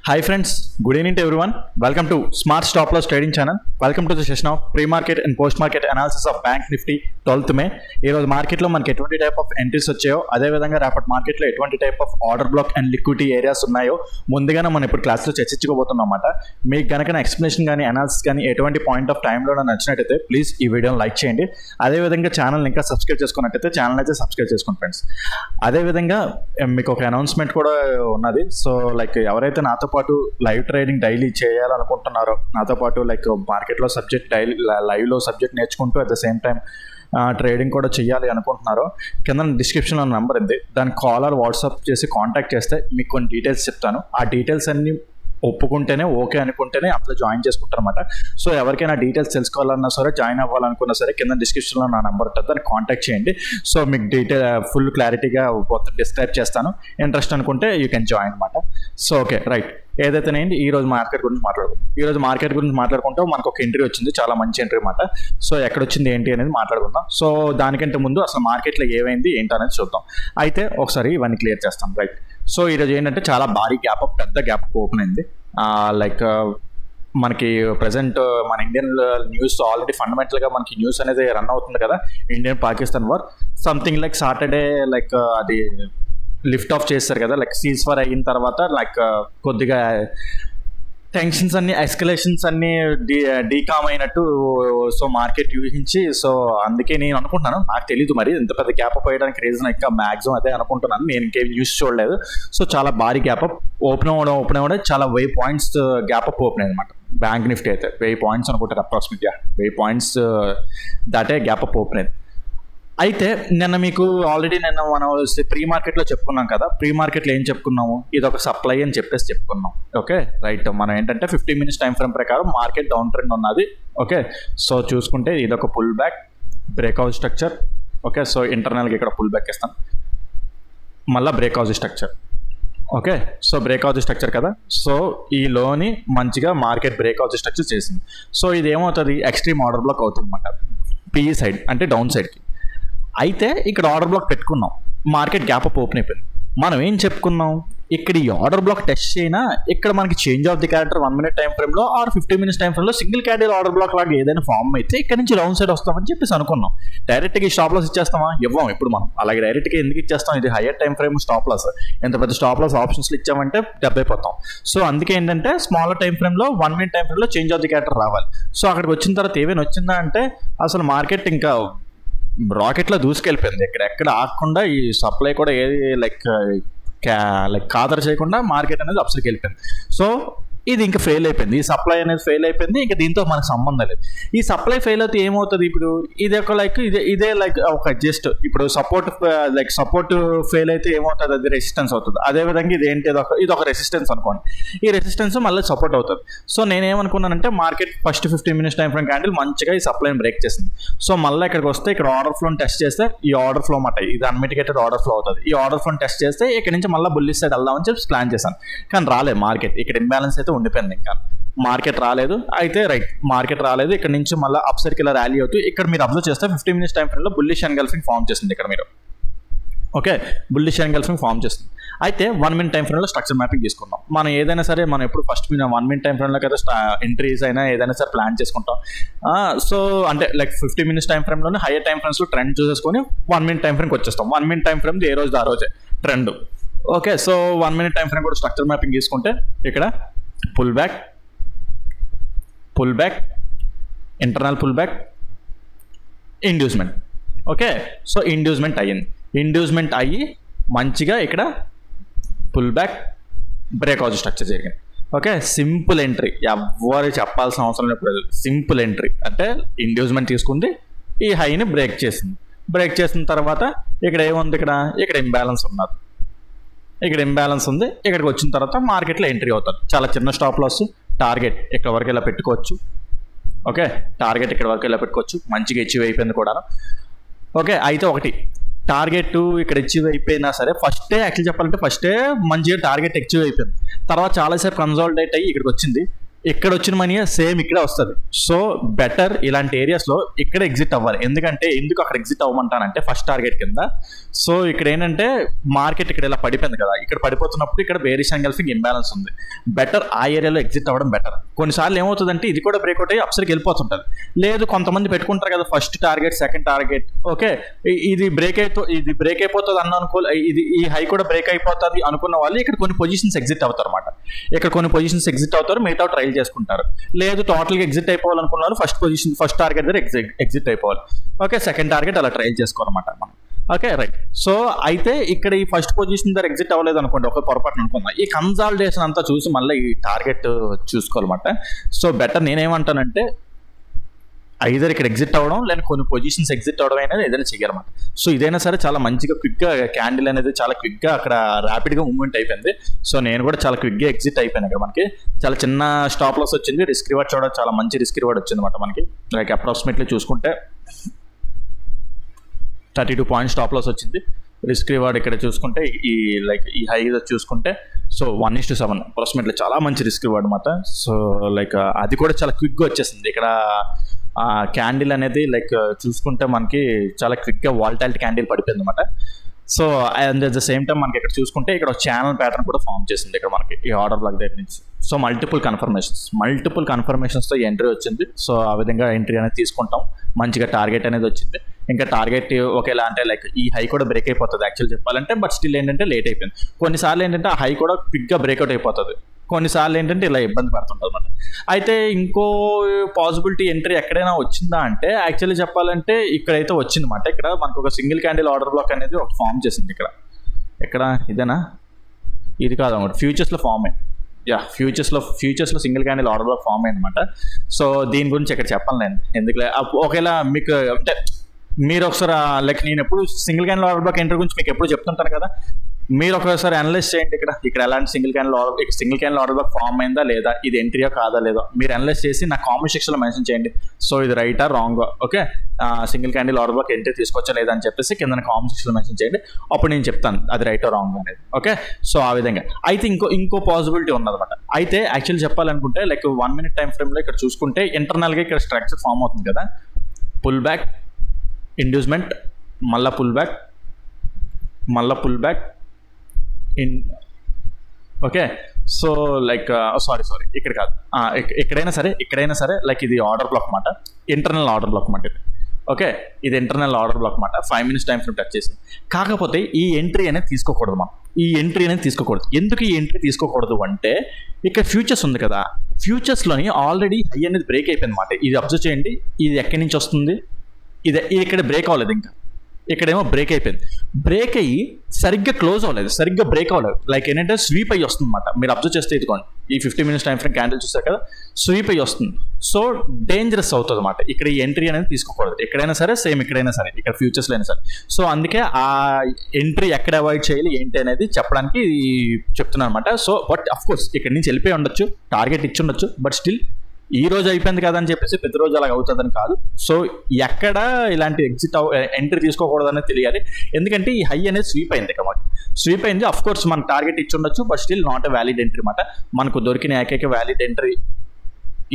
Hi friends, good evening to everyone. Welcome to Smart Stop Loss Trading Channel. Welcome to the session of pre-market and post-market analysis of Bank Nifty 12th May. ఈ రోజు market లో మనకి ఎటువంటి type of entries వచ్చాయో అదే విధంగా రేపటి market లో ఎటువంటి type of order black and liquidity areas ఉన్నాయో ముందుగానే మనం ఇప్పుడు క్లాస్ లో చర్చించుకోబోతున్నాం అన్నమాట. మీకు గనక నా ఎక్స్ప్లెనేషన్ కానీ అనాలిసిస్ కానీ ఎటువంటి పాయింట్ ఆఫ్ టైంలో నచ్చినట్టయితే ప్లీజ్ ఈ వీడియోని లైక్ చేయండి. అదే విధంగా ఛానల్ ఇంకా సబ్స్క్రైబ్ చేసుకున్నట్టయితే ఛానల్ అయితే సబ్స్క్రైబ్ చేసుకోండి ఫ్రెండ్స్. అదే విధంగా మీకు ఒక అనౌన్స్మెంట్ కూడా ఉన్నది. సో లైక్ ఎవరైతే నాతో పాటు లైవ్ ట్రేడింగ్ డైలీ చేయాలనుకుంటున్నారో, నాతో పాటు లైక్ మార్కెట్లో సబ్జెక్ట్ డైలీ లైవ్లో సబ్జెక్ట్ నేర్చుకుంటూ at the same time trading కూడా చేయాలి అనుకుంటున్నారో, కింద డిస్క్రిప్షన్లో నెంబర్ ఉంది, దాని కాలర్ వాట్సాప్ చేసి కాంటాక్ట్ చేస్తే మీకు కొన్ని డీటెయిల్స్ చెప్తాను. ఆ డీటెయిల్స్ అన్ని ఒప్పుకుంటేనే ఓకే అనుకుంటేనే అందులో జాయిన్ చేసుకుంటారు అనమాట. సో ఎవరికైనా డీటెయిల్స్ తెలుసుకోవాలన్నా సరే, జాయిన్ అవ్వాలనుకున్నా సరే, కింద డిస్క్రిప్షన్లో నా నెంబర్ ఉంటుంది, దాన్ని కాంటాక్ట్ చేయండి. సో మీకు డీటెయిల్ ఫుల్ క్లారిటీగా డిస్క్రైబ్ చేస్తాను. ఇంట్రెస్ట్ అనుకుంటే యూ కెన్ జాయిన్ అనమాట. సో ఓకే రైట్, ఏదైతేనేంటి ఈ రోజు మార్కెట్ గురించి మాట్లాడుకుందాం. ఈ రోజు మార్కెట్ గురించి మాట్లాడుకుంటే మనకు ఒక ఎంట్రీ వచ్చింది, చాలా మంచి ఎంట్రీ అనమాట. సో ఎక్కడ వచ్చింది ఏంటి అనేది మాట్లాడుకుందాం. సో దానికంటే ముందు అసలు మార్కెట్లో ఏమైంది ఏంటి అనేది చూద్దాం. అయితే ఒకసారి ఇవన్నీ క్లియర్ చేస్తాం. రైట్, సో ఈరోజు ఏంటంటే చాలా భారీ గ్యాప్ అప్, పెద్ద గ్యాప్ అప్ ఓపెన్ అయింది. లైక్ మనకి ప్రజెంట్ మన ఇండియన్ న్యూస్ ఆల్రెడీ ఫండమెంటల్గా మనకి న్యూస్ అనేది రన్ అవుతుంది కదా, Indian Pakistan war something like Saturday like అది లిఫ్ట్ ఆఫ్ చేస్తారు కదా, లైక్ సీజ్ ఫైర్ అయిన తర్వాత లైక్ కొద్దిగా టెన్షన్స్ అన్ని ఎస్కలేషన్స్ అన్ని డీకామ్ అయినట్టు సో మార్కెట్ యూహించి, సో అందుకే నేను అనుకుంటున్నాను, నాకు తెలీదు మరి ఇంత పెద్ద గ్యాప్ అప్ అయ్యడానికి రీజన్ ఇంకా మ్యాక్సిమం అదే అనుకుంటున్నాను. నేను ఇంకేం న్యూస్ చూడలేదు. సో చాలా భారీ గ్యాప్ అప్ ఓపెన్ అవ్వడం చాలా 1000 పాయింట్స్ గ్యాప్ అప్ ఓపెన్ అనమాట. బ్యాంక్ నిఫ్టీ అయితే 1000 పాయింట్స్ అనుకుంటారు, అప్రాక్సిమేట్గా 1000 పాయింట్స్ దాటే గ్యాప్ అప్ ఓపెన్ అయింది. అయితే నిన్న మీకు ఆల్రెడీ నిన్న మనం ప్రీ మార్కెట్లో చెప్పుకున్నాం కదా, ప్రీ మార్కెట్లో ఏం చెప్పుకున్నాము, ఇది ఒక సప్లై అని చెప్పుకున్నాం. ఓకే రైట్, మనం ఏంటంటే 15 మినిట్స్ టైం ఫ్రేమ్ ప్రకారం మార్కెట్ డౌన్ ట్రెండ్ ఉన్నది. ఓకే, సో చూసుకుంటే ఇది ఒక pull back breakout structure. Okay, so ఇంటర్నల్గా ఇక్కడ పుల్ బ్యాక్ ఇస్తాం, మళ్ళీ breakout structure. Okay, so breakout structure కదా, సో ఈ లోని మంచిగా మార్కెట్ బ్రేక్అవుట్ స్ట్రక్చర్ చేసింది. సో ఇది ఏమవుతుంది, ఎక్స్ట్రీమ్ ఆర్డర్ బ్లాక్ అవుతుంది అన్నమాట, పిఈ సైడ్ అంటే డౌన్ సైడ్కి. అయితే ఇక్కడ ఆర్డర్ బ్లాక్ పెట్టుకున్నాం, మార్కెట్ గ్యాప్ అప్ ఓపెన్ అయిపోయింది. మనం ఏం చెప్పుకున్నాం, ఇక్కడ ఈ ఆర్డర్ బ్లాక్ టెస్ట్ అయినా ఇక్కడ మనకి change of the character 1 minute time ఫ్రేమ్లో ఆర్ 15 మినిట్స్ టైం ఫ్రేమ్లో సింగిల్ క్యాండిల్ ఆర్డర్ బ్లాక్ లాగా ఏదైనా ఫామ్ అయితే ఇక్కడ నుంచి డౌన్ సైడ్ వస్తామని చెప్పేసి అనుకున్నాం. డైరెక్ట్గా ఈ స్టాప్ లాస్ ఇచ్చేస్తామా, ఇవ్వం. ఇప్పుడు మనం అలాగే డైరెక్ట్గా ఎందుకు ఇచ్చేస్తాం, ఇది higher time frame stop loss, ఎంత పెద్ద స్టాప్ లాస్ ఆప్షన్స్లో ఇచ్చామంటే దెబ్బైపోతాం. సో అందుకే ఏంటంటే స్మాలర్ టైం ఫ్రేమ్లో 1 మినిట్ టైం ఫ్రేమ్లో చేంజ్ ఆఫ్ ది క్యారెక్టర్ రావాలి. సో అక్కడికి వచ్చిన తర్వాత ఏమైనా వచ్చిందా అంటే అసలు మార్కెట్ ఇంకా రాకెట్లో దూసుకెళ్ళిపోయింది. ఎక్కడ ఆగకుండా ఈ సప్లై కూడా ఏది లైక్ ఖాతరు చేయకుండా మార్కెట్ అనేది అప్సైడ్కి వెళ్ళిపోయింది. సో ఇది ఇంకా ఫెయిల్ అయిపోయింది, ఈ సప్లై అనేది ఫెయిల్ అయిపోయింది. ఇంకా దీంతో మనకు సంబంధం లేదు. ఈ సప్లై ఫెయిల్ అయితే ఏమవుతుంది, ఇప్పుడు ఇది ఒక లైక్ ఇదే లైక్ ఒక జస్ట్ ఇప్పుడు సపోర్ట్ ఫెయిల్ అయితే ఏమవుతుంది, అది రెసిస్టెన్స్ అవుతుంది. అదేవిధంగా ఇదేంటి, ఇది ఒక రెసిస్టెన్స్ అనుకోండి, ఈ రెసిస్టెన్స్ మళ్ళీ సపోర్ట్ అవుతుంది. సో నేనేమనుకున్నానంటే market first 15 minutes time frame candle మంచిగా ఈ సప్లైని బ్రేక్ చేసింది. సో మళ్ళీ ఇక్కడికి వస్తే ఇక్కడ ఆర్డర్ ఫ్లోని టెస్ట్ చేస్తే ఈ ఆర్డర్ ఫ్లో మాట ఇది అన్మిటిగేటెడ్ ఆర్డర్ ఫ్లో అవుతుంది. ఈ ఆర్డర్ ఫ్లోని టెస్ట్ చేస్తే ఇక్కడ నుంచి మళ్ళీ బుల్లిష్ సైడ్ వెళ్దామని చెప్పి ప్లాన్ చేశాను, కానీ రాలేదు మార్కెట్. ఇక్కడ ఇంబ్యాలెన్స్ అయితే ఉండిపోయింది, ఇంకా మార్కెట్ రాలేదు. అయితే రైట్, మార్కెట్ రాలేదు, ఇక్కడ నుంచి మళ్ళీ అప్ సైడ్కి ఇలా ర్యాలీ అవుతూ ఇక్కడ మీరు అబ్జర్వ్ చేస్తే 15 మినిట్స్ టైం ఫ్రేమ్లో బుల్లిష్ ఎన్గల్ఫింగ్ ఫామ్ చేస్తుంది ఇక్కడ మీరు. ఓకే, బుల్లిష్ ఎన్గల్ఫింగ్ ఫామ్ చేస్తుంది. అయితే 1 మినిట్ టైం ఫ్రేమ్లో స్ట్రక్చర్ మ్యాపింగ్ తీసుకుందాం. మనం ఏదైనా సరే మనం ఎప్పుడు ఫస్ట్ 1 మినిట్ టైం ఫ్రేమ్లో కదా ఎంట్రీస్ అయినా ఏదైనా సరే ప్లాన్ చేసుకుంటాం. సో అంటే లైక్ 15 మినిట్స్ టైం ఫ్రేమ్లోనే హైయర్ టైం ఫ్రేమ్స్లో ట్రెండ్ చూసేసుకొని 1 మినిట్ టైం ఫ్రేమ్కి వచ్చేస్తాం. 1 మినిట్ టైం ఫ్రేమ్ ఏ రోజు ఆ రోజే trend. Okay, so 1 minute time frame కూడా స్ట్రక్చర్ మ్యాపింగ్ తీసుకుంటే ఇక్కడ pull back internal pull back inducement. Okay, so inducement అయ్యి మంచిగా ఇక్కడ పుల్ బ్యాక్ బ్రేక్అవుట్ స్ట్రక్చర్ జరిగింది. ఓకే, సింపుల్ ఎంట్రీ, ఎవరు చెప్పాల్సిన అవసరం లేదు. సింపుల్ ఎంట్రీ అంటే ఇండ్యూస్మెంట్ తీసుకుంది, ఈ హైని బ్రేక్ చేసింది. బ్రేక్ చేసిన తర్వాత ఇక్కడ ఏముంది, ఇక్కడ ఇంబ్యాలెన్స్ ఉన్నది, ఇక్కడ ఇంబ్యాలెన్స్ ఉంది. ఇక్కడికి వచ్చిన తర్వాత మార్కెట్లో ఎంట్రీ అవుతుంది. చాలా చిన్న స్టాప్ లాస్, టార్గెట్ ఇక్కడ వరకు ఇలా పెట్టుకోవచ్చు. ఓకే, టార్గెట్ ఇక్కడ వరకు ఇలా పెట్టుకోవచ్చు, మంచిగా అచీవ్ అయిపోయింది కూడా. ఓకే, అయితే ఒకటి టార్గెట్ ఇక్కడ అచీవ్ అయిపోయినా సరే ఫస్టే యాక్చువల్ చెప్పాలంటే ఫస్టే మంచిగా టార్గెట్ అచీవ్ అయిపోయింది. తర్వాత చాలాసేపు కన్సాలిడేట్ అయ్యి ఇక్కడికి వచ్చింది. ఇక్కడ వచ్చిన మనీ సేమ్ ఇక్కడే వస్తుంది. సో బెటర్ ఇలాంటి ఏరియాస్లో ఇక్కడ ఎగ్జిట్ అవ్వాలి. ఎందుకు అక్కడ ఎగ్జిట్ అవ్వమంటానంటే ఫస్ట్ టార్గెట్ కింద. సో ఇక్కడ ఏంటంటే మార్కెట్ ఇక్కడ ఇలా పడిపోయింది కదా, ఇక్కడ పడిపోతున్నప్పుడు ఇక్కడ బేరిష్ అండ్ గల్ఫింగ్ ఇంబ్యాలెన్స్ ఉంది. బెటర్ ఆ ఏరియాలో ఎగ్జిట్ అవ్వడం బెటర్. కొన్నిసార్లు ఏమవుతుందంటే ఇది కూడా బ్రేక్అవుట్ అయ్యి అప్సర్కి వెళ్ళిపోతుంటుంది. లేదు కొంతమంది పెట్టుకుంటారు కదా first target second target, okay ఇది బ్రేక్ అయిపోతుంది ఇది ఈ హై కూడా బ్రేక్ అయిపోతుంది అనుకున్న వాళ్ళు ఇక్కడ కొన్ని పొజిషన్స్ ఎగ్జిట్ అవుతారు అనమాట. ఇక్కడ కొన్ని పొజిషన్స్ ఎగ్జిట్ అవుతారు, మిగతా ట్రైల్ చేసుకుంటారు. లేదు టోటల్గా ఎగ్జిట్ అయిపోవాలనుకున్న వాళ్ళు ఫస్ట్ టార్గెట్ దగ్గర ఎగ్జిట్ అయిపోవాలి. ఓకే సెకండ్ టార్గెట్ అలా ట్రైల్ చేసుకోవాలన్నమాట మనం. Okay right. సో అయితే ఇక్కడ ఈ ఫస్ట్ పొజిషన్ దగ్గర ఎగ్జిట్ అవ్వలేదు అనుకోండి, ఒక పొరపాటు అనుకుందాం, ఈ కన్సాలిడేషన్ అంతా చూసి మళ్ళీ ఈ టార్గెట్ చూసుకోవాలన్నమాట. సో బెటర్ నేనేమంటానంటే ఐదర్ ఇక్కడ ఎగ్జిట్ అవ్వడం లేదా కొన్ని పొజిషన్స్ ఎగ్జిట్ అవ్వడం అనేది ఏదైనా చెయ్యాలన్నమాట. సో ఇదైనా సరే చాలా మంచిగా క్విక్గా క్యాండిల్ అనేది చాలా క్విక్గా అక్కడ ర్యాపిడ్గా మూవ్మెంట్ అయిపోయింది. సో నేను కూడా చాలా క్విక్గా ఎగ్జిట్ అయిపోయాను. ఇక్కడ మనకి చాలా చిన్న స్టాప్ లాస్ వచ్చింది, రిస్క్ రివార్డ్ చూడ చాలా మంచి రిస్క్ రివార్డ్ వచ్చింది అనమాట మనకి. లైక్ అప్రాక్సిమేట్లీ చూసుకుంటే 32 పాయింట్ స్టాప్ లాస్ వచ్చింది. రిస్క్ రివార్డ్ ఇక్కడ చూసుకుంటే ఈ హై చూసుకుంటే సో 1:7 అప్రాక్సిమేట్లీ చాలా మంచి రిస్క్ రివార్డ్ అనమాట. సో అది కూడా చాలా క్విక్గా వచ్చేసింది. ఇక్కడ క్యాండిల్ అనేది చూసుకుంటే మనకి చాలా క్విక్గా వాల్టాలిటీ క్యాండిల్ పడిపోయింది అనమాట. So and at the same time మనకి ఇక్కడ చూసుకుంటే ఇక్కడ ఛానల్ ప్యాటర్న్ కూడా ఫామ్ చేసింది ఇక్కడ మనకి ఈ ఆర్డర్ బ్లాక్ దగ్గర నుంచి. సో మల్టిపుల్ కన్ఫర్మేషన్స్తో ఎంట్రీ వచ్చింది. సో ఆ విధంగా ఎంట్రీ అనేది తీసుకుంటాం. మంచిగా టార్గెట్ అనేది వచ్చింది. ఇంకా టార్గెట్ ఒకేలా అంటే ఈ హై కూడా బ్రేక్ అయిపోతుంది యాక్చువల్ చెప్పాలంటే, బట్ స్టిల్ ఏంటంటే లేట్ అయిపోయింది. కొన్నిసార్లు ఏంటంటే ఆ హై కూడా క్విక్గా బ్రేక్అవుట్ అయిపోతుంది, కొన్నిసార్లు ఏంటంటే ఇలా ఇబ్బంది పడుతుంటుంది అనమాట. అయితే ఇంకో పాసిబిలిటీ ఎంట్రీ ఎక్కడైనా వచ్చిందా అంటే యాక్చువల్లీ చెప్పాలంటే ఇక్కడైతే వచ్చిందన్నమాట. ఇక్కడ మనకు ఒక సింగిల్ క్యాండిల్ ఆర్డర్ బ్లాక్ అనేది ఒక ఫామ్ చేసింది. ఇక్కడ ఇదేనా, ఇది కాదు అన్నమాట, ఫ్యూచర్స్లో ఫామ్ అయింది. ఫ్యూచర్స్లో single candle order block form అయింది అనమాట. సో దీని గురించి ఇక్కడ చెప్పాలండి, ఎందుకులే ఒకవేళ మీకు అంటే మీరు ఒకసారి నేను ఎప్పుడు single candle order block entry గురించి మీకు ఎప్పుడు చెప్తుంటాను కదా, మీరు ఒకసారి అనలైజ్ చేయండి. ఇక్కడ ఎలాంటి single candle order block form అయిందా లేదా, ఇది ఎంట్రీయా కాదా లేదా మీరు అనలైజ్ చేసి నా కామెంట్ సెక్షన్లో మెన్షన్ చేయండి. సో ఇది రైటా రాంగా, okay single candle order block entry తీసుకొచ్చా లేదా అని చెప్పేసి కింద కామెంట్ సెక్షన్లో మెన్షన్ చేయండి. అప్పుడు నేను చెప్తాను అది రైటా రాంగ్ అనేది. ఓకే సో ఆ విధంగా అయితే ఇంకో పాసిబిలిటీ ఉన్నదన్నమాట. అయితే యాక్చువల్లీ చెప్పాలనుకుంటే 1 minute టైం ఫ్రేమ్లో ఇక్కడ చూసుకుంటే ఇంటర్నల్గా ఇక్కడ స్ట్రక్చర్ ఫామ్ అవుతుంది కదా, పుల్ బ్యాక్, ఇండ్యూస్మెంట్, మళ్ళీ pull back okay so sorry ఇక్కడ కాదు, ఎక్కడైనా సరే ఇది ఆర్డర్ బ్లాక్ మాట, ఇంటర్నల్ ఆర్డర్ బ్లాక్ మాట ఇది. ఓకే ఇది ఇంటర్నల్ ఆర్డర్ బ్లాక్ మాట, 5 minutes టైం ఫ్రేమ్ టచ్ చేసి. కాకపోతే ఈ ఎంట్రీ అనేది తీసుకోకూడదు మనం. ఎందుకు ఈ ఎంట్రీ తీసుకోకూడదు అంటే ఇక్కడ ఫ్యూచర్స్ ఉంది కదా, ఫ్యూచర్స్లోని ఆల్రెడీ హై అనేది బ్రేక్ అయిపోయింది అనమాట. ఇది అబ్జర్వ్ చేయండి, ఇది ఎక్కడి నుంచి వస్తుంది, ఇది ఇక్కడ బ్రేక్ అవ్వలేదు, ఇంకా ఇక్కడేమో బ్రేక్ అయిపోయింది. బ్రేక్ అయ్యి సరిగ్గా క్లోజ్ అవ్వలేదు, సరిగ్గా బ్రేక్ అవ్వలేదు. ఏంటంటే స్వీప్ అయ్యి వస్తుంది అనమాట. మీరు అబ్జర్వ్ చేస్తే ఇదిగోండి, ఈ 50 minutes టైం ఫ్రేమ్ క్యాండిల్ చూస్తారు కదా, స్వీప్ అయ్యి వస్తుంది. సో డేంజరస్ అవుతుంది అనమాట. ఇక్కడ ఈ ఎంట్రీ అనేది తీసుకోకూడదు, ఎక్కడైనా సరే సేమ్, ఇక్కడైనా సరే, ఇక్కడ ఫ్యూచర్స్లో అయినా సరే. సో అందుకే ఆ ఎంట్రీ ఎక్కడ అవాయిడ్ చేయాలి ఏంటి అనేది చెప్పడానికి చెప్తున్నాను అనమాట. సో బట్ అఫ్ కోర్స్ ఇక్కడ నుంచి వెళ్ళిపోయి ఉండొచ్చు, టార్గెట్ ఇచ్చి ఉండొచ్చు, బట్ స్టిల్ ఈ రోజు అయిపోయింది కదా అని చెప్పేసి ప్రతిరోజు అలాగ అవుతుందని కాదు. సో ఎక్కడ ఇలాంటి ఎంట్రీ తీసుకోకూడదని తెలియాలి. ఎందుకంటే ఈ హై అనేది స్వీప్ అయింది కాబట్టి, స్వీప్ అయింది. అఫ్ కోర్స్ మన టార్గెట్ ఇచ్చి ఉండొచ్చు, but still not a valid entry అనమాట. మనకు దొరికిన ఏకైక వ్యాలిడ్ ఎంట్రీ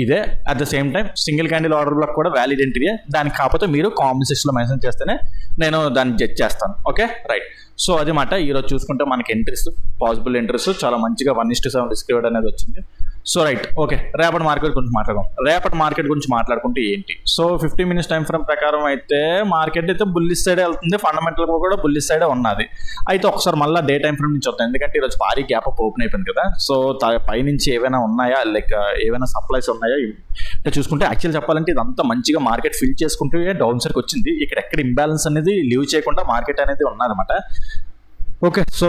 ఇదే. At the same time single candle order black కూడా వ్యాలిడ్ ఎంట్రీయే. దానికి కాకపోతే మీరు కామెంట్ సెక్షన్లో మెన్షన్ చేస్తేనే నేను దాన్ని జడ్జ్ చేస్తాను. Okay right. సో అది మాట ఈరోజు చూసుకుంటే మనకి పాసిబుల్ ఎంట్రీస్ చాలా మంచిగా 1:7 రిస్క్ రివార్డ్ అనేది వచ్చింది. సో రైట్ ఓకే, రేపటి మార్కెట్ గురించి మాట్లాడదాం. రేపటి మార్కెట్ గురించి మాట్లాడుకుంటే ఏంటి, సో 50 minutes టైం ఫ్రేమ్ ప్రకారం అయితే మార్కెట్ అయితే బుల్లిష్ సైడే వెళ్తుంది, ఫండమెంటల్ కూడా బుల్లిష్ సైడే ఉన్నది. అయితే ఒకసారి మళ్ళీ డే టైం ఫ్రేమ్ నుంచి వస్తాం, ఎందుకంటే ఈరోజు భారీ గ్యాప్ అప్ ఓపెన్ అయిపోయింది కదా. సో పైనుంచి ఏమైనా ఉన్నాయా, ఏమైనా సప్లైస్ ఉన్నాయా అంటే చూసుకుంటే యాక్చువల్ చెప్పాలంటే ఇదంతా మంచిగా మార్కెట్ ఫిల్ చేసుకుంటూ డౌన్ సైడ్కి వచ్చింది. ఇక్కడ ఎక్కడ ఇంబ్యాలెన్స్ అనేది లీవ్ చేయకుండా మార్కెట్ అనేది ఉన్నదన్నమాట. ఓకే సో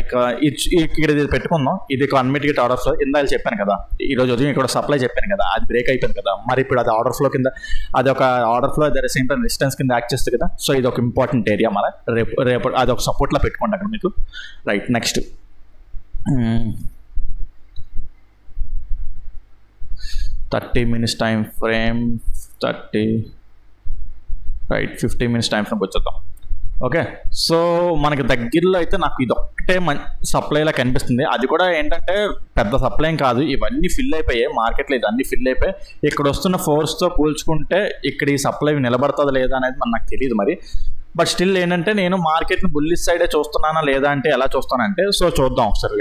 ఇక్కడ ఇది పెట్టుకుందాం. ఇది ఒక అన్మిటిగేట్ ఆర్డర్ ఫ్లో ఇందాక చెప్పాను కదా, ఈరోజు ఉదయం ఇక్కడ సప్లై చెప్పాను కదా, అది బ్రేక్ అయిపోయింది కదా. మరి ఇప్పుడు అది ఆర్డర్ ఫ్లో కింద, అది ఒక ఆర్డర్ ఫ్లో అదే సేమ్ టైం రెసిస్టెన్స్ కింద యాక్ట్ చేస్తుంది కదా. సో ఇది ఒక ఇంపార్టెంట్ ఏరియా, మన రేపు అది ఒక సపోర్ట్లో పెట్టుకోండి అక్కడ మీకు. Right next 30 minutes time frame 50 minutes time ఫ్రేమ్కి వచ్చేద్దాం. ఓకే, సో మనకి దగ్గరలో అయితే నాకు ఇది ఒక్కటే సప్లైలా కనిపిస్తుంది. అది కూడా ఏంటంటే పెద్ద సప్లై కాదు, ఇవన్నీ ఫిల్ అయిపోయాయి మార్కెట్లో, ఇవన్నీ ఫిల్ అయిపోయి ఇక్కడ వస్తున్న ఫోర్స్తో పోల్చుకుంటే ఇక్కడ ఈ సప్లై నిలబడుతుందా లేదా అనేది నాకు తెలియదు మరి. బట్ స్టిల్ ఏంటంటే నేను మార్కెట్ని బుల్లిష్ సైడే చూస్తున్నానా లేదా అంటే ఎలా చూస్తానంటే, సో చూద్దాం ఒకసారి.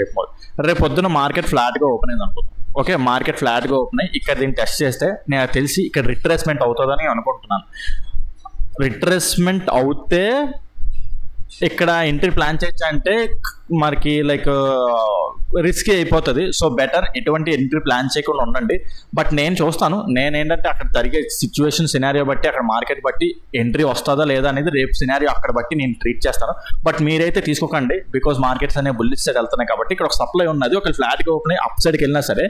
రేపు పొద్దున మార్కెట్ ఫ్లాట్గా ఓపెన్ అయింది అనుకుందాం. ఓకే, మార్కెట్ ఫ్లాట్గా ఓపెన్ అయ్యి ఇక్కడ దీన్ని టెస్ట్ చేస్తే నేను తెలిసి ఇక్కడ రిట్రేస్మెంట్ అవుతుందని అనుకుంటున్నాను. రిట్రేస్మెంట్ అవుతే ఇక్కడ ఎంట్రీ ప్లాన్ చేయొచ్చు అంటే మనకి లైక్ రిస్కీ అయిపోతుంది. సో బెటర్ ఎటువంటి ఎంట్రీ ప్లాన్ చేయకుండా ఉండండి. బట్ నేను చూస్తాను, నేనేంటంటే అక్కడ జరిగే సిచ్యువేషన్ సినారియో బట్టి అక్కడ మార్కెట్ బట్టి ఎంట్రీ వస్తుందా లేదా అనేది రేపు సినారియో అక్కడ బట్టి నేను ట్రీట్ చేస్తాను. బట్ మీరైతే తీసుకోకండి, బికాజ్ మార్కెట్స్ అనేవి బుల్లిష్ సైడ్ వెళ్తున్నాయి కాబట్టి ఇక్కడ ఒక సప్లై ఉన్నది. ఒక ఫ్లాట్గా ఓపెన్ అయ్యి అప్ సైడ్కి వెళ్ళినా సరే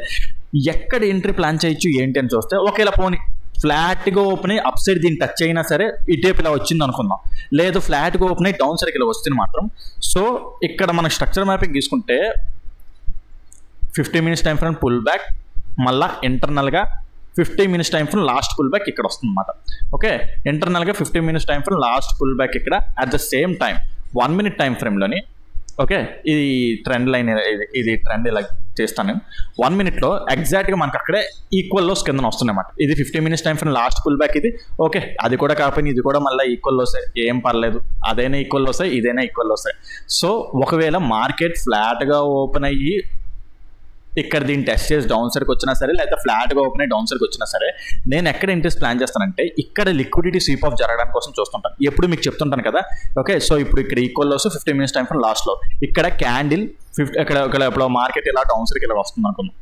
ఎక్కడ ఎంట్రీ ప్లాన్ చేయొచ్చు ఏంటి అని చూస్తే ఒకవేళ పోనీ ఫ్లాట్గా ఓపెన్ అయ్యి అప్ సైడ్ దీన్ని టచ్ అయినా సరే ఇటేపు ఇలా వచ్చింది అనుకుందాం, లేదు ఫ్లాట్గా ఓపెన్ అయ్యి డౌన్ సైడ్కి ఇలా వస్తుంది మాత్రం. సో ఇక్కడ మన స్ట్రక్చర్ మ్యాపింగ్ తీసుకుంటే 50 minutes time frame pull back, మళ్ళీ ఇంటర్నల్గా 50 minutes time frame last pull back ఇక్కడ వస్తుంది అనమాట. ఓకే, ఇంటర్నల్గా 50 minutes time frame last pull back ఇక్కడ. At the same time 1 minute time ఫ్రేమ్లోని ఓకే ఇది ట్రెండ్ లైన్, ఇది ట్రెండ్ ఇలా చేస్తాను నేను. 1 minute ఎగ్జాక్ట్గా మనకు అక్కడే ఈక్వల్ లోస్ కింద వస్తున్నాయి అన్నమాట. ఇది 50 minutes time frame last pull back ఇది. ఓకే, అది కూడా కాకపోయినా ఇది కూడా మళ్ళీ ఈక్వల్ వస్తాయి, ఏం పర్లేదు, అదైనా ఈక్వల్ వస్తాయి, ఇదైనా ఈక్వల్ వస్తాయి. సో ఒకవేళ మార్కెట్ ఫ్లాట్గా ఓపెన్ అయ్యి ఇక్కడ దీన్ని టెస్ట్ చేసి డౌన్ సైడ్కి వచ్చినా సరే, లేదా ఫ్లాట్గా ఓపెన్ అయ్యి డౌన్ సైడ్కి వచ్చినా సరే, నేను ఎక్కడ ఇంట్రెస్ట్ ప్లాన్ చేస్తానంటే ఇక్కడ లిక్విడిటీ స్వీప్ ఆఫ్ జరగడానికి కోసం చూస్తుంటాను. ఎప్పుడు మీకు చెప్తుంటాను కదా. ఓకే, సో ఇప్పుడు ఇక్కడ equal lows 50 minutes time frame లాస్ట్లో ఇక్కడ క్యాండిల్ 50 ఇక్కడ ఇప్పుడు మార్కెట్ ఇలా డౌన్ సైడ్కి ఇలా వస్తుంది అనుకుందాం.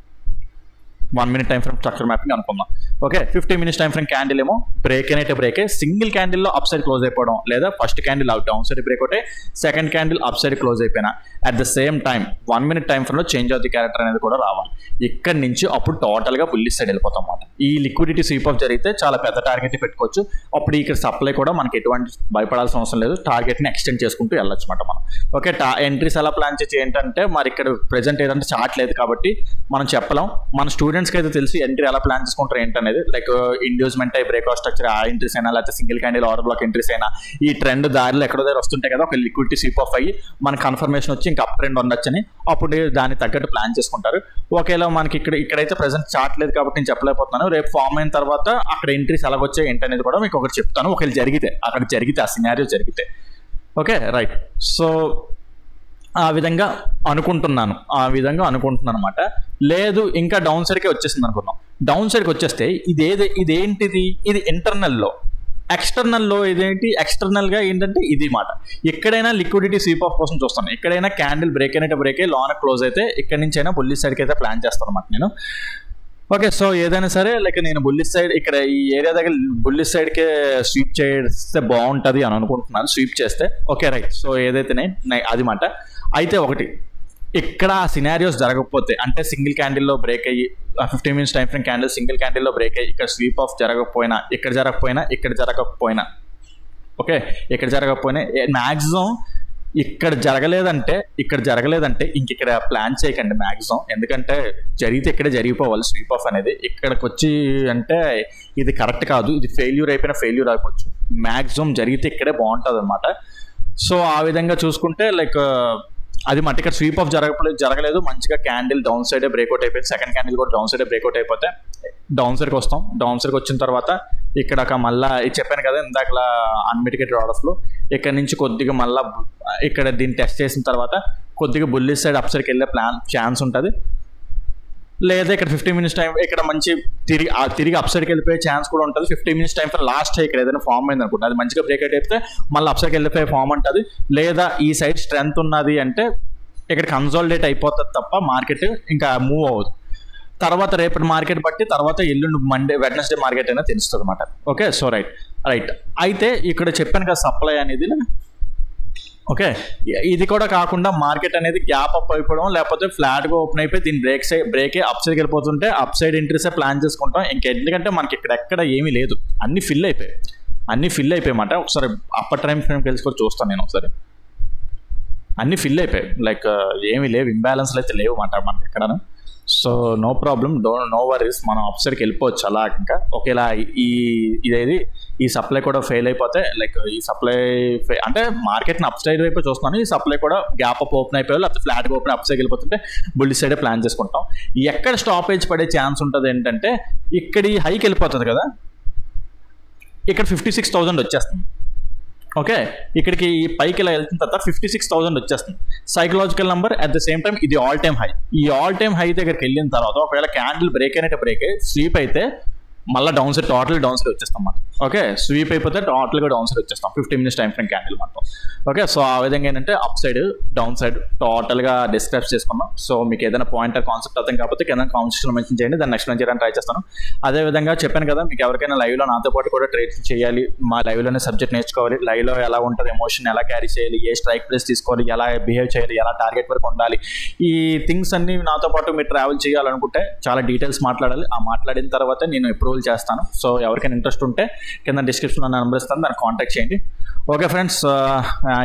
1 minute time frame structure mapping అనుకుందాం. Okay, 50 minutes time frame candle ఏమో బ్రేక్ అయినట్టే బ్రేక్ అయ్యి సింగిల్ క్యాండిల్లో అప్ సైడ్ క్లోజ్ అయిపోవడం, లేదా first candle down side break అవుతే second candle up side close అయిపోయినా at the same time 1 minute time ఫ్రేమ్లో చేంజ్ ఆఫ్ ది క్యారెక్టర్ అనేది కూడా రావాలి. ఇక్కడి నుంచి అప్పుడు టోటల్గా బుల్లిష్ సైడ్ వెళ్ళిపోతాం అన్నమాట. ఈ లిక్విడిటీ స్వీప్ ఆఫ్ జరిగితే చాలా పెద్ద టార్గెట్ పెట్టుకోవచ్చు. అప్పుడు ఇక్కడ సప్లై కూడా మనకి ఎటువంటి భయపడాల్సిన అవసరం లేదు, టార్గెట్ని ఎక్స్టెండ్ చేసుకుంటూ వెళ్ళొచ్చు అన్నమాట మనం. ఓకే, ఎంట్రీస్ ఎలా ప్లాన్ చేసి ఏంటంటే మరి ఇక్కడ ప్రెజెంట్ ఏదంటే చార్ట్ లేదు కాబట్టి మనం చెప్పలేం. మన స్టూడెంట్స్కి అయితే తెలిసి ఎంట్రీ ఎలా ప్లాన్ చేసుకుంటారు ఏంటనేది, like inducement type breakout structure ఆ ఎంట్రీస్ అయినా, లేకపోతే single candle order black entries అయినా, ఈ ట్రెండ్ దారిలో ఎక్కడో దగ్గర వస్తుంటాయి కదా, ఒక లిక్విడిటీ స్వీప్ ఆఫ్ అయ్యి మన కన్ఫర్మేషన్ వచ్చి ఇంకా అప్ ట్రెండ్ ఉండొచ్చని అప్పుడు దాన్ని తగ్గట్టు ప్లాన్ చేసుకుంటారు. ఒకేలా మనకి ఇక్కడైతే ప్రెసెంట్ చార్ట్ లేదు కాబట్టి నేను చెప్పలేకపోతున్నాను. రేపు ఫామ్ అయిన తర్వాత అక్కడ ఎంట్రీస్ ఎలాగొచ్చాయి ఏంటనేది కూడా మీకు ఒకటి చెప్తాను, ఒకవేళ జరిగితే అక్కడ జరిగితే ఆ సినారియో జరిగితే. ఓకే రైట్, సో ఆ విధంగా అనుకుంటున్నాను అనమాట. లేదు ఇంకా డౌన్ సైడ్కే వచ్చేసింది అనుకుందాం. డౌన్ సైడ్కి వచ్చేస్తే ఇదేంటిది, ఇది ఇంటర్నల్లో. ఎక్స్టర్నల్లో ఇదేంటి, ఎక్స్టర్నల్గా ఏంటంటే ఇది మాట. ఎక్కడైనా లిక్విడిటీ స్వీప్ ఆఫ్ కోసం చూస్తాను, ఎక్కడైనా క్యాండిల్ బ్రేక్ అయినట్టు బ్రేక్ అయ్యి లోన క్లోజ్ అయితే ఇక్కడ నుంచి అయినా బుల్లిష్ సైడ్కి అయితే ప్లాన్ చేస్తాను అనమాట నేను. ఓకే, సో ఏదైనా సరే లైక్ నేను బుల్లిష్ సైడ్ ఇక్కడ ఈ ఏరియా దగ్గర బుల్లిష్ సైడ్కే స్వీప్ చేస్తే బాగుంటుంది అని అనుకుంటున్నాను, స్వీప్ చేస్తే. ఓకే రైట్, సో ఏదైతేనే అది మాట. అయితే ఒకటి ఇక్కడ ఆ సినారియోస్ జరగకపోతే, అంటే సింగిల్ క్యాండిల్లో బ్రేక్ అయ్యి 50 minutes time frame candle single క్యాండిల్లో బ్రేక్ అయ్యి ఇక్కడ స్వీప్ ఆఫ్ జరగకపోయినా, ఇక్కడ జరగకపోయినా ఓకే ఇక్కడ జరగకపోయినా మ్యాక్సిమం ఇక్కడ జరగలేదంటే ఇంక ఇక్కడ ప్లాన్ చేయకండి మ్యాక్సిమం. ఎందుకంటే జరిగితే ఇక్కడే జరిగిపోవాలి స్వీప్ ఆఫ్ అనేది. ఇక్కడికి వచ్చి అంటే ఇది కరెక్ట్ కాదు, ఇది ఫెయిల్యూర్ అయిపోవచ్చు. మ్యాక్సిమం జరిగితే ఇక్కడే బాగుంటుంది అనమాట. సో ఆ విధంగా చూసుకుంటే లైక్ అది మట్టి ఇక్కడ స్వీప్ ఆఫ్ జరగలేదు, మంచిగా క్యాండిల్ డౌన్ సైడే బ్రేక్అవుట్ అయిపోయింది, సెకండ్ క్యాండిల్ కూడా డౌన్ సైడే బ్రేక్అవుట్ అయిపోతే డౌన్ సైడ్కి వస్తాం. డౌన్ సైడ్కి వచ్చిన తర్వాత ఇక్కడ మళ్ళీ చెప్పాను కదా ఇందాకలా అన్మిటిగేటెడ్ ఆర్డర్స్లో ఇక్కడ నుంచి కొద్దిగా మళ్ళీ ఇక్కడ దీన్ని టెస్ట్ చేసిన తర్వాత కొద్దిగా బుల్లిష్ సైడ్ అప్ సైడ్కి వెళ్ళే ఛాన్స్ ఉంటుంది. లేదా ఇక్కడ 50 minutes టైం ఇక్కడ మంచి తిరిగి అప్ సైడ్కి వెళ్ళిపోయే ఛాన్స్ కూడా ఉంటుంది. 50 minutes టైం ఫర్ లాస్ట్ ఇక్కడ ఏదైనా ఫామ్ అయింది అనుకుంటుంది, అది మంచిగా బ్రేక్అవుట్ అయిపోతే మళ్ళీ అప్ సైడ్కి వెళ్ళిపోయే ఫామ్ ఉంటుంది. లేదా ఈ సైడ్ స్ట్రెంత్ ఉన్నది అంటే ఇక్కడ కన్సాలిడేట్ అయిపోతుంది తప్ప మార్కెట్ ఇంకా మూవ్ అవ్వదు. తర్వాత రేపటి మార్కెట్ బట్టి తర్వాత ఎల్లుండి వెడ్నెస్డే మార్కెట్ అయినా తెలుస్తుంది అనమాట. ఓకే, సో రైట్ అయితే ఇక్కడ చెప్పాను కదా సప్లై అనేది. ఓకే, ఇది కూడా కాకుండా మార్కెట్ అనేది గ్యాప్ అప్ అయిపోవడం, లేకపోతే ఫ్లాట్గా ఓపెన్ అయిపోయి దీన్ని బ్రేకే అప్ సైడ్కి వెళ్ళిపోతుంటే అప్ సైడ్ ఎంట్రీసే ప్లాన్ చేసుకుంటాం. ఎందుకంటే మనకి ఎక్కడ ఏమీ లేదు, అన్ని ఫిల్ అయిపోయాయి మాట. ఒకసారి అప్పర్ టైం ఫ్రేమ్కి వెళ్ళి చూస్తాను నేను ఒకసారి. అన్ని ఫిల్ అయిపోయాయి, లైక్ ఏమీ లేవు, ఇంబ్యాలెన్స్లు అయితే లేవు మాట మనకి ఎక్కడ. So no problem, no worries, మనం అప్ సైడ్కి వెళ్ళిపోవచ్చు అలా. ఇంకా ఒకేలా ఈ సప్లై కూడా ఫెయిల్ అయిపోతే, లైక్ ఈ సప్లై అంటే మార్కెట్ని అప్ సైడ్ వైపు చూస్తున్నాను, ఈ సప్లై కూడా గ్యాప్ అప్ ఓపెన్ అయిపోయి లేకపోతే ఫ్లాట్గా ఓపెన్ అప్ సైడ్కి వెళ్ళిపోతుంటే బుల్ సైడే ప్లాన్ చేసుకుంటాం. ఎక్కడ స్టాపేజ్ పడే ఛాన్స్ ఉంటుంది ఏంటంటే, ఇక్కడ ఈ హైకి వెళ్ళిపోతుంది కదా, ఇక్కడ 56,000 వచ్చేస్తుంది. ఓకే, ఇక్కడికి పైకి ఇలా వెళ్తున్న తర్వాత 56,000 వచ్చేస్తుంది psychological number. At the same time ఇది ఆల్ టైమ్ హై. ఈ ఆల్ టైమ్ హై దగ్గరికి వెళ్ళిన తర్వాత ఒకవేళ క్యాండిల్ బ్రేక్ అయినట్టు స్వీప్ అయితే మళ్ళీ down side, total down side వచ్చేస్తాం మనం. ఓకే, స్వీప్ అయిపోతే టోటల్గా డౌన్ సైడ్ వచ్చేస్తాం 15 minutes టైం ఫ్రేమ్ క్యాండిల్ మొత్తం. ఓకే, సో ఆ విధంగా ఏంటంటే అప్ సైడ్ డౌన్ సైడ్ టోటల్గా డిస్క్రైబ్ చేసుకున్నాం. సో మీకు ఏదైనా పాయింట్ కాన్సెప్ట్ అర్థం కాకపోతే కింద కామెంట్స్లో మెన్షన్ చేయండి, దాన్ని ఎక్స్ప్లెయిన్ చేయడానికి ట్రై చేస్తాను. అదేవిధంగా చెప్పాను కదా, మీకు ఎవరికైనా లైవ్లో నాతో పాటు కూడా ట్రేడింగ్ చేయాలి, మా లైవ్లోనే సబ్జెక్ట్ నేర్చుకోవాలి, లైవ్లో ఎలా ఉంటుంది, ఎమోషన్ ఎలా క్యారీ చేయాలి, ఏ స్ట్రైక్ ప్లేస్ తీసుకోవాలి, ఎలా బిహేవ్ చేయాలి, ఎలా టార్గెట్ వరకు ఉండాలి, ఈ థింగ్స్ అన్ని నాతో పాటు మీరు ట్రావెల్ చేయాలనుకుంటే చాలా డీటెయిల్స్ మాట్లాడాలి. ఆ మాట్లాడిన తర్వాత నేను అప్రూవల్ చేస్తాను. సో ఎవరికైనా ఇంట్రెస్ట్ ఉంటే కింద డిస్క్రిప్షన్లో నెంబర్ ఇస్తాను, దాన్ని కాంటాక్ట్ చేయండి. ఓకే ఫ్రెండ్స్,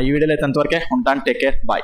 ఈ వీడియోలో అయితే అంతవరకే ఉంటాను. Take care, bye.